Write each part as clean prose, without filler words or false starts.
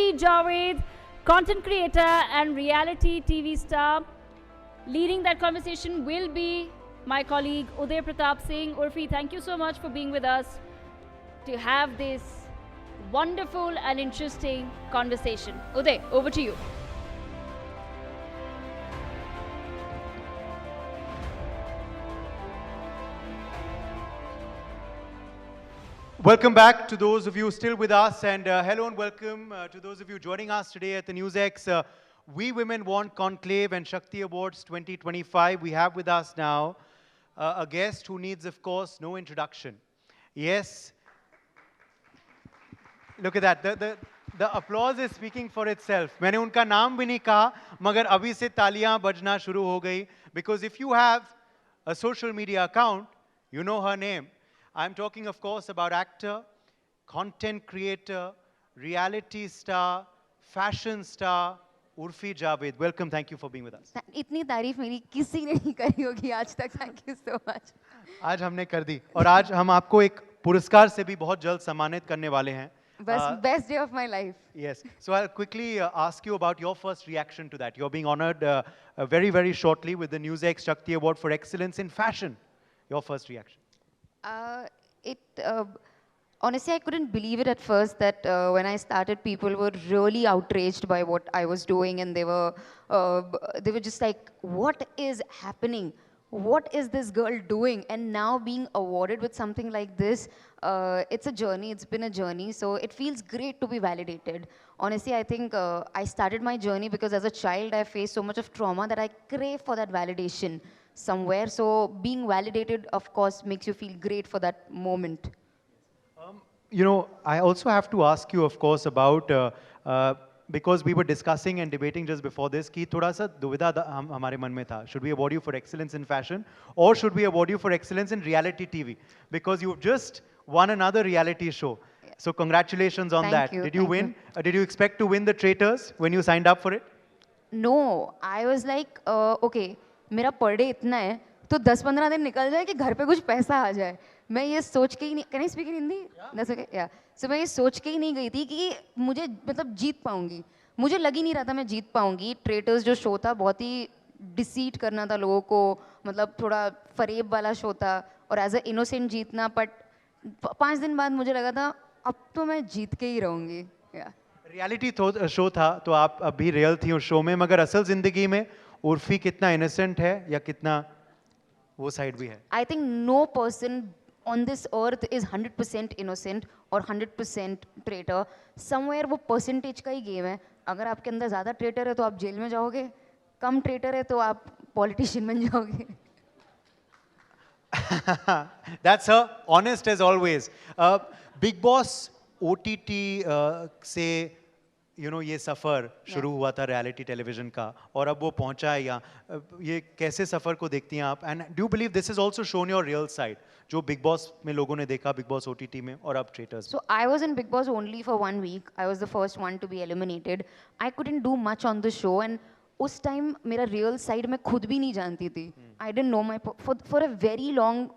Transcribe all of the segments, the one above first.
Urfi Javed, content creator and reality TV star. Leading that conversation will be my colleague Uday Pratap Singh. Urfi, thank you so much for being with us to have this wonderful and interesting conversation. Uday, over to you. Welcome back to those of you still with us, and hello and welcome to those of you joining us today at the NewsX We Women Want Conclave and Shakti Awards 2025. We have with us now a guest who needs, of course, no introduction. Yes, look at that. The applause is speaking for itself. मैंने उनका नाम भी नहीं कहा, मगर अभी से तालियां बजना शुरू हो गई. Because if you have a social media account, you know her name. I'm talking, of course, about actor, content creator, reality star, fashion star, Urfi Javed. Welcome, thank you for being with us. इतनी तारीफ मेरी किसी ने नहीं करी होगी आज तक. Thank you so much. आज हमने कर दी, और आज हम आपको एक पुरस्कार से भी बहुत जल्द सम्मानित करने वाले हैं. Best day of my life. Yes. So I'll quickly ask you about your first reaction to that. You're being honored very, very shortly with the NewsX Shakti Award for Excellence in Fashion. Your first reaction? Honestly, I couldn't believe it at first that when I started, people were really outraged by what I was doing, and they were just like, "What is happening? What is this girl doing?" And now being awarded with something like this, it's a journey. It's been a journey, so it feels great to be validated. Honestly, I think I started my journey because as a child, I faced so much of trauma that I crave for that validation somewhere. So being validated, of course, makes you feel great for that moment. You know, I also have to ask you, of course, about because we were discussing and debating just before this कि थोड़ा सा दुविधा हमारे मन में था. Should we award you for excellence in fashion, or should we award you for excellence in reality TV? Because you've just won another reality show. Yeah. So congratulations on that. You, did you win? Did you expect to win the Traitors when you signed up for it? No, I was like, okay, मेरा per day इतना है, तो 10-15 दिन निकल जाए कि घर पे कुछ पैसा आ जाए. मैं ये सोच के ही नहीं, can I speak in Hindi? That's okay, yeah. So मैं ये सोच के ही नहीं गई थी कि मुझे मतलब जीत पाऊंगी. मुझे लग ही नहीं रहा था मैं जीत पाऊंगी. ट्रेटर्स जो शो था बहुत ही डिसीट करना था लोगों को, मतलब थोड़ा फरेब वाला शो था, और एज अ इनोसेंट जीतना. बट 5 दिन बाद मुझे लगा था अब तो मैं जीत के ही रहूंगी. रियलिटी शो था तो आप अभी रियल थी उस शो में, मगर असल जिंदगी में उर्फी कितना इनोसेंट है या कितना वो साइड भी है? I think no person on this earth is 100% innocent or 100% traitor. Somewhere वो percentage का ही game है. अगर आपके अंदर ज़्यादा traitor है तो आप जेल में जाओगे, कम traitor है तो आप politician बन जाओगे. That's her, honest as always. Big Boss OTT से ये सफ़र शुरू हुआ था reality television का, और अब वो पहुंचा है यहाँ. ये कैसे सफ़र को देखती हैं आप? And do you believe this has also shown your real side? जो Big Boss में लोगों ने देखा, Big Boss OTT में, और अब Traitors. So I was in Big Boss only for 1 week. I was the first one to be eliminated. I couldn't do much on the show, and उस time मेरा real side मैं खुद भी नहीं जानती थी. I didn't know my for a very long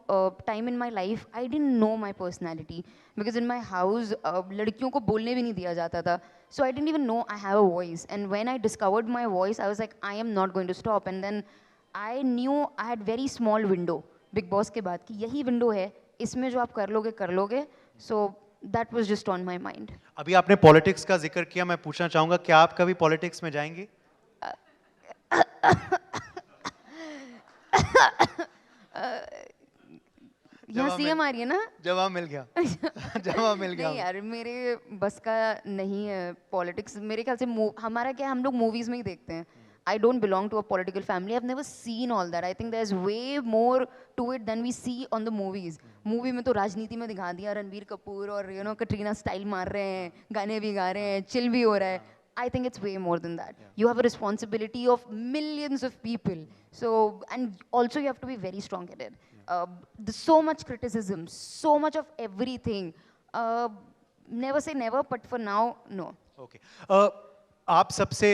time in my life I didn't know my personality, because in my house लड़कियों को बोलने भी नहीं दिया जाता था. So I didn't even know I have a voice, and when I discovered my voice I was like I am not going to stop. And then I knew I had very small window big boss के बाद कि यही window है, इसमें जो आप कर लोगे. So that was just on my mind. अभी आपने पॉलिटिक्स का जिक्र किया, मैं पूछना चाहूँगा क्या आप कभी पॉलिटिक्स में जाएंगी? यहाँ सीएम आ रही है ना? जवाब मिल गया. जवाब मिल गया. नहीं यार, मेरे बस का नहीं है पॉलिटिक्स. मेरे ख्याल से हमारा क्या है, हम लोग मूवीज में ही देखते हैं. I don't belong to a political family. I've never seen all that. I think there's way more to it than we see on the movies. Movie में तो राजनीति में दिखा दिया, रणबीर कपूर और कटरीना स्टाइल मार रहे हैं, गाने भी गा रहे हैं, चिल भी हो रहा है. I think it's way more than that. You have a responsibility of millions of people. So, and also you have to be very strong-headed. There's so much criticism, so much of everything. Never say never, but for now, no. Okay. आप सबसे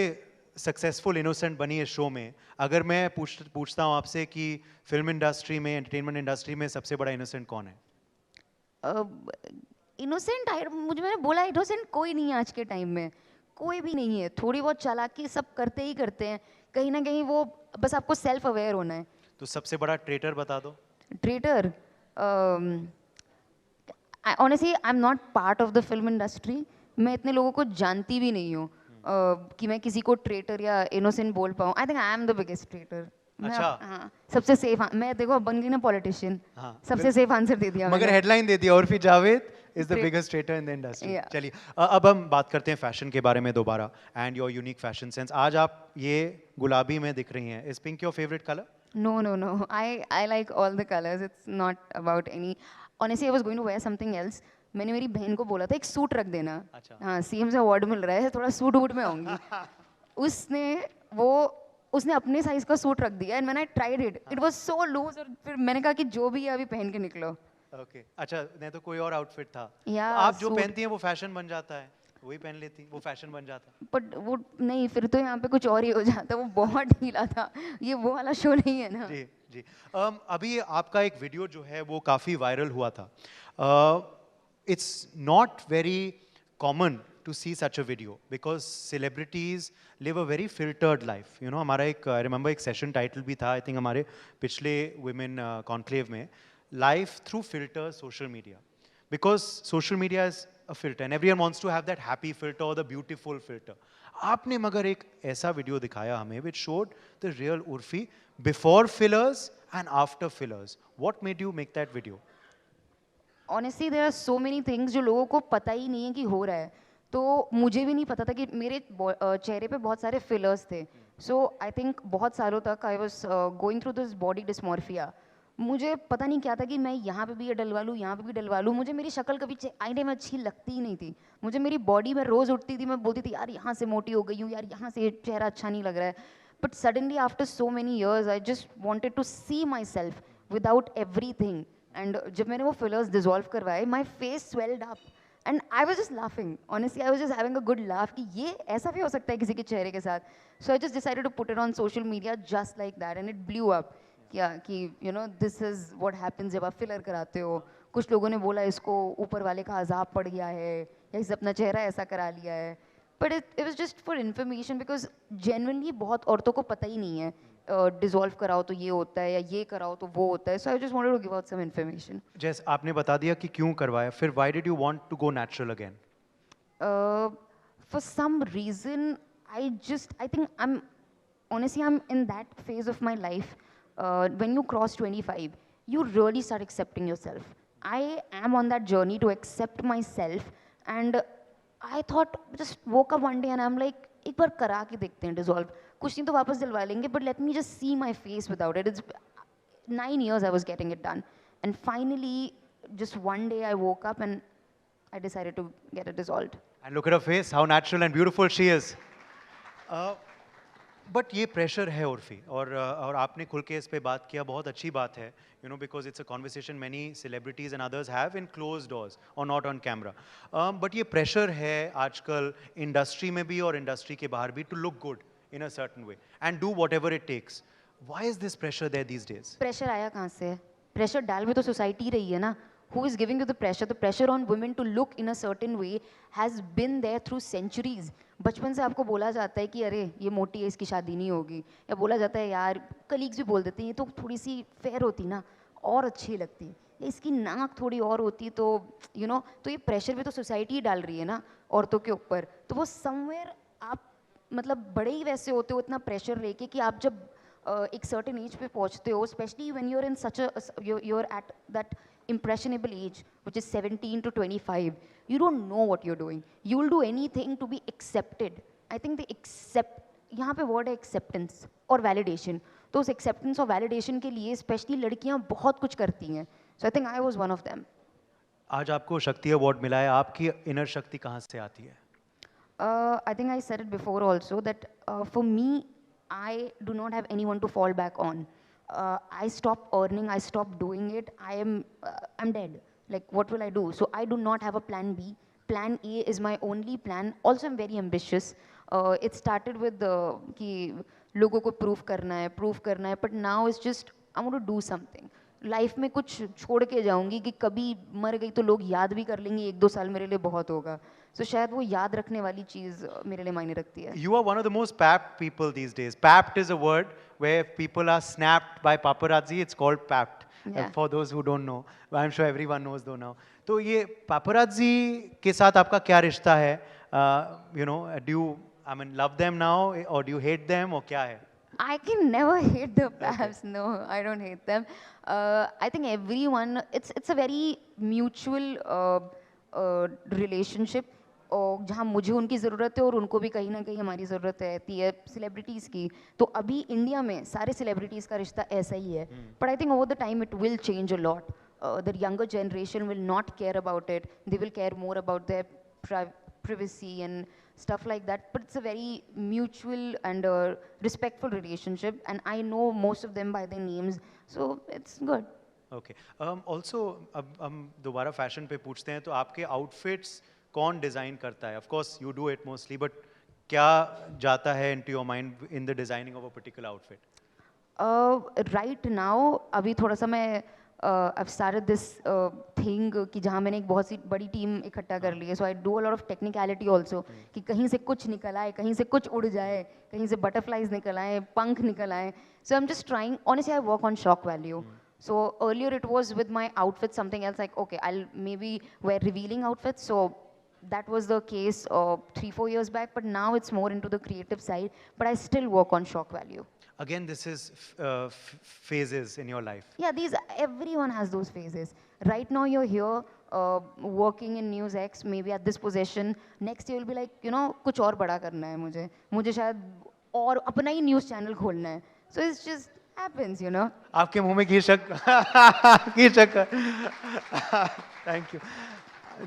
successful innocent बनी इस show में. अगर मैं पूछता हूँ आपसे कि फिल्म इंडस्ट्री में, एंटरटेनमेंट इंडस्ट्री में सबसे बड़ा इनोसेंट कौन है? इनोसेंट मैंने बोला इनोसेंट कोई नहीं है आज के टाइम में. कोई भी नहीं है, थोड़ी बहुत चालाकी सब करते ही करते हैं, कहीं ना कहीं वो बस आपको सेल्फ अवेयर होना है. तो सबसे बड़ा ट्रेटर बता दो. Traitor, honestly I am not part of the film industry. मैं इतने लोगों को जानती भी नहीं हूँ कि मैं किसी को ट्रेटर या इनोसेंट बोल पाऊँ. I think I am the biggest traitor. अच्छा. हाँ, सबसे सेफ. मैं देखो बन गई ना पॉलिटिशियन. हाँ, सबसे सेफ आंसर दे दिया मगर मैंने. हेडलाइन दे दिया, Urfi Javed is the Great. Biggest traitor in the industry. Yeah. चलिए अब हम बात करते हैं फैशन के बारे में दोबारा and your unique fashion sense. आज आप ये गुलाबी में दिख रही हैं. Is pink your favourite colour? No, no, no. I like all the colors. It's not about any. Honestly, I was going to wear something else. मैंने मेरी बहन को बोला था एक सूट रख देना. अच्छा. हाँ, सीएम से अवार्ड मिल रहा है, थोड़ा सूट वूट में आऊंगी. उसने अपने साइज का सूट रख दिया and when I tried it it was so loose. और फिर मैंने कहा कि जो भी है अभी पहन के निकलो. ओके. अच्छा, नहीं तो कोई और आउटफिट था. या तो आप जो सूट. पहनती हैं वो फैशन बन जाता है, वही पहन लेती, वो फैशन बन जाता. बट वो नहीं, फिर तो यहाँ पे कुछ और ही हो जाता. वो बहुत ढीला था. ये वो वाला शो नहीं है ना. जी जी. अभी आपका एक वीडियो जो है वो काफ़ी वायरल हुआ था. It's not very common to see such a video because celebrities live a very filtered life. You know, हमारा एक आई रिमेंबर एक सेशन टाइटल भी था आई थिंक हमारे पिछले वुमेन कॉन्क्लेव में, life through filter social media. Because social media is a filter and everyone wants to have that happy filter or the beautiful filter. आपने मगर एक ऐसा वीडियो दिखाया हमें which showed the real Urfi before fillers and after fillers. What made you make that video? Honestly there are so many things जो लोगों को पता ही नहीं है कि हो रहा है. तो मुझे भी नहीं पता था कि मेरे चेहरे पे बहुत सारे फिलर्स थे. सो आई थिंक बहुत सालों तक I was going through this body dysmorphia. मुझे पता नहीं क्या था कि मैं यहाँ पे भी ये डलवा लूँ, यहाँ पे भी डलवा लूँ. मुझे मेरी शक्ल कभी आईने में अच्छी लगती ही नहीं थी. मुझे मेरी बॉडी में रोज़ उठती थी, मैं बोलती थी यार यहाँ से मोटी हो गई हूँ, यार यहाँ से चेहरा अच्छा नहीं लग रहा है. But suddenly after so many years I just wanted to see myself without everything. And जब मैंने वो फिलर्स डिजॉल्व करवाए, my face swelled up and I was just laughing. Honestly I was just having a good laugh कि ये ऐसा भी हो सकता है किसी के चेहरे के साथ. So I just decided to put it on social media just like that and it blew up. क्या कि you know this is what happens जब आप फिलर कराते हो. कुछ लोगों ने बोला इसको ऊपर वाले का अजाब पड़ गया है या इसे अपना चेहरा ऐसा करा लिया है. But it was just for information because genuinely बहुत औरतों को पता ही नहीं है डिजॉल्व कराओ तो ये होता है या ये कराओ तो वो होता है. So I just wanted to give out some information. जैसे आपने बता दिया कि क्यों करवाया, फिर why did you want to go natural again? For some reason I think I'm in that phase of my life. When you cross 25, you really start accepting yourself. I am on that journey to accept myself, and I thought just woke up one day and I'm like, एक बार करा के देखते हैं dissolve. कुछ नहीं तो वापस दिलवा लेंगे, but let me just see my face without it. It's 9 years I was getting it done, and finally, just one day I woke up and I decided to get it dissolved. And look at her face, how natural and beautiful she is. But ये pressure है उर्फी, और आपने खुल के इस पे बात किया, बहुत अच्छी बात है. You know, because it's a conversation many celebrities and others have in close doors और नॉट ऑन कैमरा. बट ये प्रेशर है आजकल इंडस्ट्री में भी और इंडस्ट्री के बाहर भी, to look good in a certain way and do whatever it takes. Why is this pressure there these days? Pressure आया कहाँ से? प्रेशर डाल भी तो सोसाइटी रही है ना. Who is giving you the pressure? The pressure on women to look in a certain way has been there through centuries. बचपन से आपको बोला जाता है कि अरे ये मोटी है इसकी शादी नहीं होगी, या बोला जाता है यार, कलीग्स भी बोल देते हैं ये तो थोड़ी सी फेयर होती ना और अच्छी लगती, या इसकी नाक थोड़ी और होती तो यू नो. तो ये प्रेशर भी तो सोसाइटी ही डाल रही है ना औरतों के ऊपर. तो वो समवेयर आप मतलब बड़े ही वैसे होते हो इतना प्रेशर लेके कि आप जब एक सर्टेन एज पे पहुँचते हो, specially when you are in such a you are at that impressionable age, which is 17 to 25, you don't know what you're doing. You will do anything to be accepted. I think यहाँ पे word है acceptance और validation. तो उस acceptance और validation के लिए especially लड़कियाँ बहुत कुछ करती हैं. So I think I was one of them. आज आपको शक्ति अवार्ड मिला है, आपकी इनर शक्ति कहाँ से आती है? I think I said it before also that for me, I do not have anyone to fall back on. I stopped earning, I stopped doing it, I'm dead. Like, what will I do? So I do not have a plan B. Plan A is my only plan. Also, I'm very ambitious. It started with कि लोगों को prove करना है, but now it's just I want to do something. Life में कुछ छोड़ के जाऊंगी कि कभी मर गई तो लोग याद भी कर लेंगे, 1-2 साल मेरे लिए बहुत होगा. सो शायद वो याद रखने वाली चीज़ मेरे लिए मायने रखती है. You are one of the most papped people these days. Papped is a word where people are snapped by paparazzi. It's called papped. Yeah. For those who don't know, I'm sure everyone knows though now. तो ये paparazzi के साथ आपका क्या रिश्ता है? You know, do you, I mean, love them now or do you hate them or क्या है? I can never hate the Pabs. No, I don't hate them. I think everyone, it's a very mutual relationship. और जहाँ मुझे उनकी ज़रूरत है और उनको भी कहीं ना कहीं हमारी ज़रूरत रहती है सेलिब्रिटीज़ की. तो अभी इंडिया में सारे सेलिब्रिटीज़ का रिश्ता ऐसा ही है. But I think over the time it will change a lot. The younger generation will not care about it. They will care more about their privacy and stuff like that, but it's a very mutual and respectful relationship, and I know most of them by their names, so it's good. Okay. Also, अब हम दोबारा fashion पे पूछते हैं तो आपके outfits कौन design करता है? Of course, you do it mostly, but क्या जाता है into your mind in the designing of a particular outfit? Right now, अभी थोड़ा सा मैं I've started this thing कि जहाँ मैंने एक बहुत सी बड़ी टीम इकट्ठा कर ली है. So I do a lot of technicality also कि कहीं से कुछ निकल आए, कहीं से कुछ उड़ जाए, कहीं से बटरफ्लाइज निकल आए, पंख निकल आए. So I am just trying. Honestly I work on shock value. So earlier it was with my outfit something else, like okay, I'll maybe wear revealing outfits. So that was the case 3-4 years back, but now it's more into the creative side, but I still work on shock value. Again, this is phases in your life. Yeah, everyone has those phases. Right now you're here working in News X, maybe at this position. Next year you'll be like, you know, कुछ और बड़ा करना है मुझे शायद और अपना ही news channel खोलना है. So it's just happens, you know. आपके मुंह में घी शक घी शक. Thank you.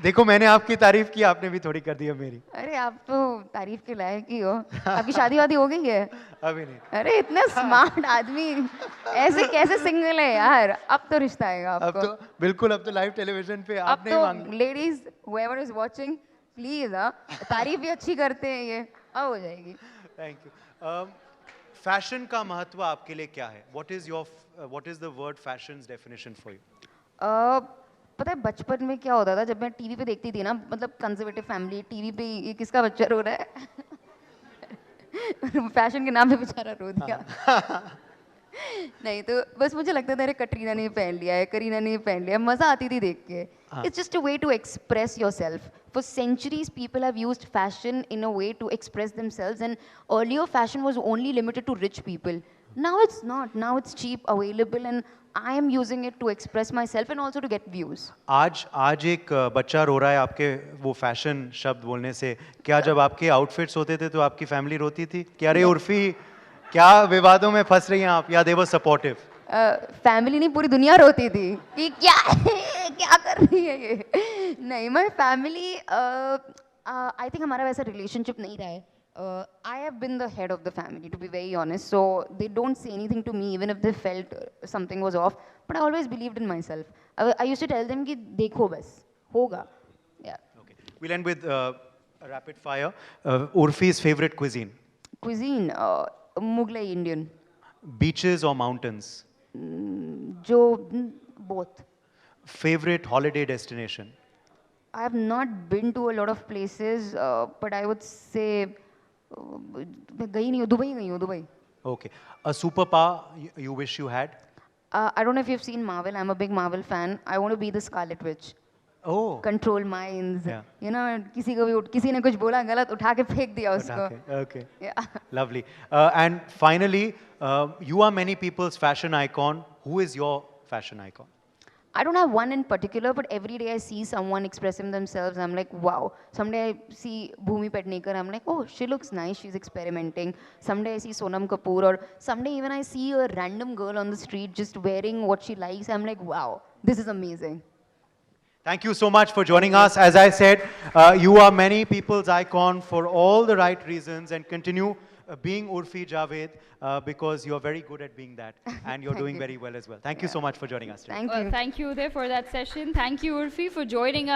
देखो मैंने आपकी तारीफ की, आपने भी थोड़ी कर दी है मेरी. अरे आप तो तारीफ के लायक ही हो. आपकी शादी वादी हो गई है? अभी नहीं. अरे इतना स्मार्ट आदमी ऐसे कैसे सिंगल है यार? अब तो रिश्ता आएगा आपको. अब तो बिल्कुल, अब तो लाइव टेलीविजन पे अब आपने तो मांगी. Ladies whoever is watching please तारीफ भी अच्छी करते हैं ये, अब हो जाएगी. Thank you. फैशन का महत्व आपके लिए क्या है? What is the word fashions definition for you? पता है बचपन में क्या होता था जब मैं टीवी पे देखती थी ना, मतलब कंजर्वेटिव फैमिली, टीवी पे ये किसका बच्चा रो रहा है? फैशन के नाम पे बेचारा रो दिया. नहीं तो बस मुझे लगता था अरे कटरीना ने पहन लिया है, करीना ने पहन लिया, मजा आती थी देख के. It's just a way to express yourself. For centuries people have used fashion in a way to express themselves, and earlier fashion was only limited to rich people. Now it's not. Now it's cheap, available, and I am using it to express myself and also to get views. आज एक बच्चा रो रहा है आपके वो fashion शब्द बोलने से. क्या जब आपके आउटफिट्स होते थे तो आपकी फैमिली रोती थी कि अरे उर्फी क्या विवादों में फंस रही हैं आप, या दे वर सपोर्टिव? फैमिली नहीं, पूरी दुनिया रोती थी कि क्या क्या कर रही है ये. नहीं, माय फैमिली, आई थिंक हमारा वैसा रिलेशनशिप नहीं रहा है. I have been the head of the family, to be very honest, so they don't say anything to me even if they felt something was off, but I always believed in myself. I used to tell them कि देखो बस होगा. Yeah. Okay. We'll end with a rapid fire. Urfi's favorite cuisine? Cuisine, Mughlai Indian. Beaches or mountains? Both. Favorite holiday destination? I have not been to a lot of places, but I would say मैं गई नहीं हूँ, Dubai गई हूँ, Dubai. Okay. A superpower you wish you had? I don't know if you've seen Marvel. I'm a big Marvel fan. I want to be the Scarlet Witch. Oh. Control minds. Yeah. You know, किसी ने कुछ बोला गलत, उठा के फेंक दिया उसको. Okay. Yeah. Lovely. And finally, you are many people's fashion icon. Who is your fashion icon? I don't have one in particular, but every day I see someone expressing themselves. I'm like, wow. Someday I see Bhumi Pednekar. I'm like, oh, she looks nice. She's experimenting. Someday I see Sonam Kapoor, or someday even I see a random girl on the street just wearing what she likes. I'm like, wow, this is amazing. Thank you so much for joining us. As I said, you are many people's icon for all the right reasons, and continue being Urfi Javed because you're very good at being that, and you're doing very well as well. Thank you so much for joining us today. Thank you. Thank you there for that session. Thank you, Urfi, for joining us.